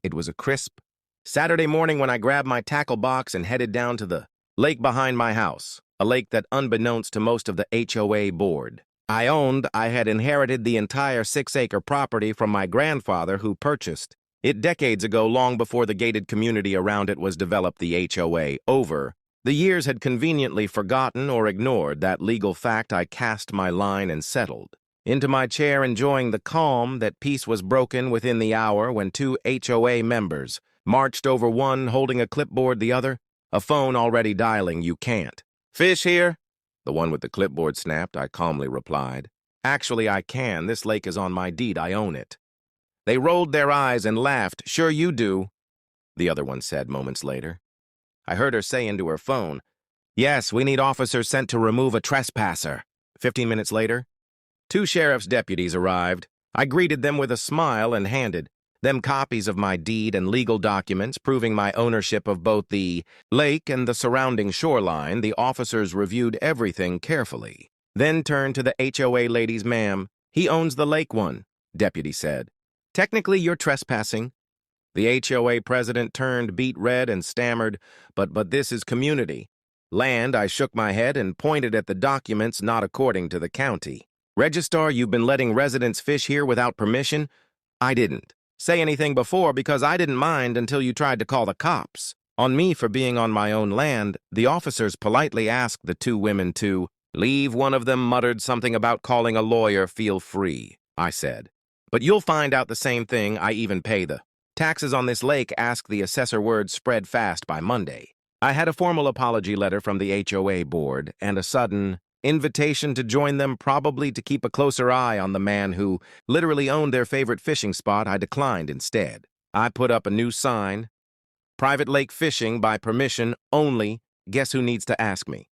It was a crisp Saturday morning when I grabbed my tackle box and headed down to the lake behind my house, a lake that, unbeknownst to most of the HOA board I had inherited the entire 6-acre property from my grandfather, who purchased it decades ago, long before the gated community around it was developed. The HOA, over the years, had conveniently forgotten or ignored that legal fact. I cast my line and settled into my chair, enjoying the calm. That peace was broken within the hour when two HOA members marched over, one holding a clipboard, the other a phone already dialing. "You can't fish here," the one with the clipboard snapped. I calmly replied, "Actually, I can. This lake is on my deed. I own it." They rolled their eyes and laughed. "Sure you do," the other one said moments later. I heard her say into her phone, "Yes, we need officers sent to remove a trespasser." 15 minutes later, two sheriff's deputies arrived. I greeted them with a smile and handed them copies of my deed and legal documents proving my ownership of both the lake and the surrounding shoreline. The officers reviewed everything carefully, then turned to the HOA ladies. "Ma'am, he owns the lake one," deputy said. "Technically, you're trespassing." The HOA president turned beet red and stammered, but this is community land." I shook my head and pointed at the documents. "Not according to the county registrar. You've been letting residents fish here without permission." "I didn't say anything before because I didn't mind until you tried to call the cops on me for being on my own land." The officers politely asked the two women to leave. One of them muttered something about calling a lawyer. "Feel free," I said, "but you'll find out the same thing. I even pay the taxes on this lake." Ask the assessor. Word spread fast. By Monday, I had a formal apology letter from the HOA board and a sudden invitation to join them, probably to keep a closer eye on the man who literally owned their favorite fishing spot. I declined instead. I put up a new sign: "Private lake fishing by permission only. Guess who needs to ask me?"